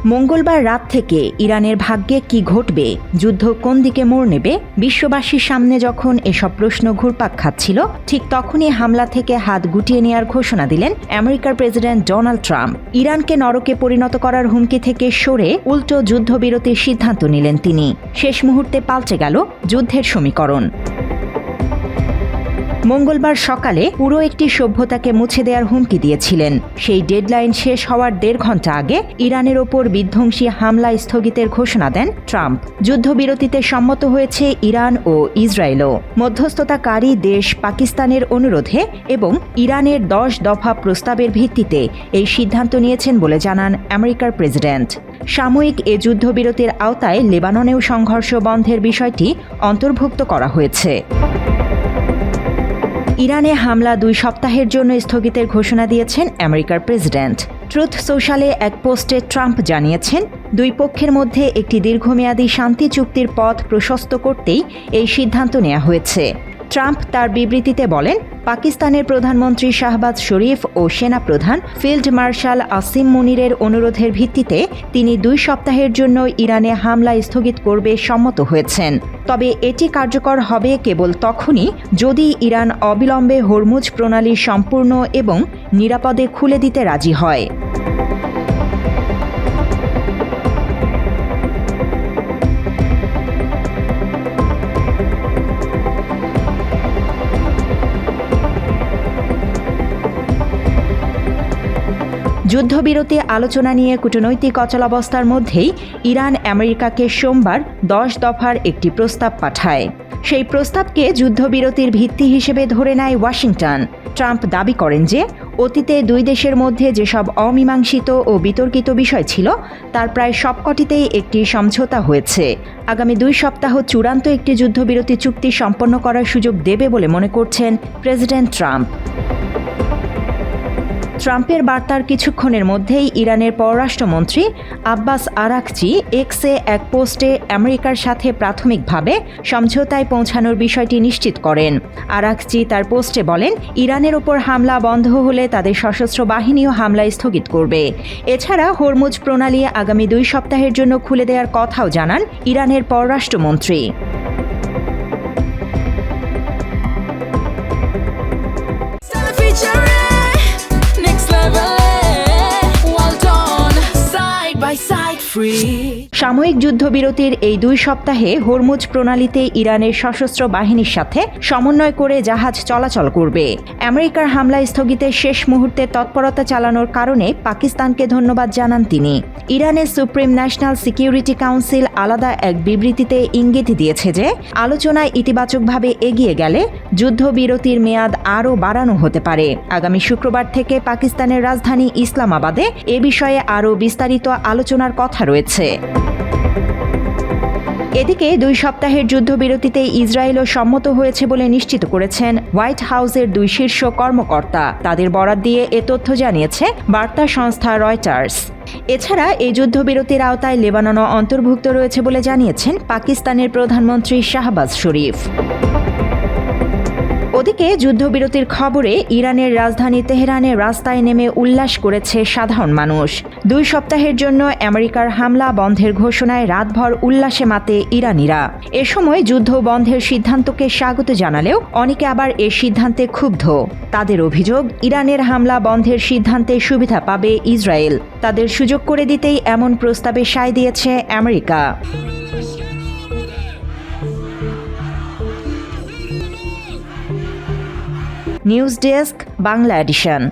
মঙ্গলবার রাত থেকে ইরানের ভাগ্যে কি ঘটবে, যুদ্ধ কোন দিকে মোড় নেবে, বিশ্ববাসীর সামনে যখন এসব প্রশ্ন ঘুরপাক খাচ্ছিল, ঠিক তখনই হামলা থেকে হাত গুটিয়ে নেওয়ার ঘোষণা দিলেন আমেরিকার প্রেসিডেন্ট ডোনাল্ড ট্রাম্প। ইরানকে নরকে পরিণত করার হুমকি থেকে সরে উল্টো যুদ্ধবিরতির সিদ্ধান্ত নিলেন তিনি। শেষ মুহূর্তে পাল্টে গেল যুদ্ধের সমীকরণ। মঙ্গলবার সকালে পুরো একটি সভ্যতাকে মুছে দেওয়ার হুমকি দিয়েছিলেন। সেই ডেডলাইন শেষ হওয়ার 1.5 ঘণ্টা আগে ইরানের ওপর বিধ্বংসী হামলা স্থগিতের ঘোষণা দেন ট্রাম্প। যুদ্ধবিরতিতে সম্মত হয়েছে ইরান ও ইসরায়েলও। মধ্যস্থতাকারী দেশ পাকিস্তানের অনুরোধে এবং ইরানের 10 দফা প্রস্তাবের ভিত্তিতে এই সিদ্ধান্ত নিয়েছেন বলে জানান আমেরিকার প্রেসিডেন্ট। সাময়িক এ যুদ্ধবিরতির আওতায় লেবাননেও সংঘর্ষ বন্ধের বিষয়টি অন্তর্ভুক্ত করা হয়েছে। ইরানে হামলা 2 সপ্তাহের জন্য স্থগিতের ঘোষণা দিয়েছেন আমেরিকার প্রেসিডেন্ট। ট্রুথ সোশ্যালে এক পোস্টে ট্রাম্প জানিয়েছেন, 2 পক্ষের মধ্যে একটি দীর্ঘমেয়াদী শান্তি চুক্তির পথ প্রশস্ত করতেই এই সিদ্ধান্ত নেওয়া হয়েছে। ট্রাম্প তার বিবৃতিতে বলেন, পাকিস্তানের প্রধানমন্ত্রী শাহবাজ শরীফ ও সেনাপ্রধান ফিল্ড মার্শাল আসিম মুনিরের অনুরোধের ভিত্তিতে তিনি 2 সপ্তাহের জন্য ইরানে হামলা স্থগিত করবে সম্মত হয়েছেন। তবে এটি কার্যকর হবে কেবল তখনই যদি ইরান অবিলম্বে হরমুজ প্রণালী সম্পূর্ণ এবং নিরাপদে খুলে দিতে রাজি হয়। যুদ্ধবিরতি আলোচনা নিয়ে কূটনৈতিক অচলাবস্থার মধ্যেই ইরান আমেরিকাকে সোমবার 10 দফার একটি প্রস্তাব পাঠায়। সেই প্রস্তাবকে যুদ্ধবিরতির ভিত্তি হিসেবে ধরে নেয় ওয়াশিংটন। ট্রাম্প দাবি করেন যে অতীতে 2 দেশের মধ্যে যেসব অমীমাংসিত ও বিতর্কিত বিষয় ছিল তার প্রায় সবকটিতেই একটি সমঝোতা হয়েছে। আগামী 2 সপ্তাহ চূড়ান্ত একটি যুদ্ধবিরতি চুক্তি সম্পন্ন করার সুযোগ দেবে বলে মনে করছেন প্রেসিডেন্ট ট্রাম্প। ট্রাম্পের বার্তার কিছুক্ষণের মধ্যেই ইরানের পররাষ্ট্রমন্ত্রী আব্বাস আরাকচি এক্সে এক পোস্টে আমেরিকার সাথে প্রাথমিকভাবে সমঝোতায় পৌঁছানোর বিষয়টি নিশ্চিত করেন। আরাকচি তার পোস্টে বলেন, ইরানের ওপর হামলা বন্ধ হলে তাদের সশস্ত্র বাহিনীও হামলা স্থগিত করবে। এছাড়া হরমুজ প্রণালী আগামী 2 সপ্তাহের জন্য খুলে দেওয়ার কথাও জানান ইরানের পররাষ্ট্রমন্ত্রী। সাময়িক যুদ্ধবিরতির এই 2 সপ্তাহে হরমুজ প্রণালীতে ইরানের সশস্ত্র বাহিনীর সাথে সমন্বয় করে জাহাজ চলাচল করবে। আমেরিকার হামলা স্থগিতের শেষ মুহূর্তে তৎপরতা চালানোর কারণে পাকিস্তানকে ধন্যবাদ জানান তিনি। ইরানের সুপ্রিম ন্যাশনাল সিকিউরিটি কাউন্সিল আলাদা এক বিবৃতিতে ইঙ্গিত দিয়েছে যে আলোচনায় ইতিবাচকভাবে এগিয়ে গেলে যুদ্ধবিরতির মেয়াদ আরও বাড়ানো হতে পারে। আগামী শুক্রবার থেকে পাকিস্তানের রাজধানী ইসলামাবাদে এ বিষয়ে আরও বিস্তারিত আলোচনার কথা রয়েছে। এদিকে 2 সপ্তাহের যুদ্ধবিরতিতে ইসরায়েলও সম্মত হয়েছে বলে নিশ্চিত করেছেন হোয়াইট হাউসের 2 শীর্ষ কর্মকর্তা। তাদের বরাত দিয়ে এ তথ্য জানিয়েছে বার্তা সংস্থা রয়টার্স। এছাড়া এই যুদ্ধবিরতির আওতায় লেবাননও অন্তর্ভুক্ত রয়েছে বলে জানিয়েছেন পাকিস্তানের প্রধানমন্ত্রী শাহবাজ শরীফ। ওদিকে যুদ্ধবিরতির খবরে ইরানের রাজধানী তেহরানে রাস্তায় নেমে উল্লাস করেছে সাধারণ মানুষ। 2 সপ্তাহের জন্য আমেরিকার হামলা বন্ধের ঘোষণায় রাতভর উল্লাসে মাতে ইরানিরা। এ সময় যুদ্ধ বন্ধের সিদ্ধান্তকে স্বাগত জানালেও অনেকে আবার এ সিদ্ধান্তে ক্ষুব্ধ। তাদের অভিযোগ, ইরানের হামলা বন্ধের সিদ্ধান্তে সুবিধা পাবে ইসরায়েল। তাদের সুযোগ করে দিতেই এমন প্রস্তাবে সায় দিয়েছে America. News desk, Bangla addition.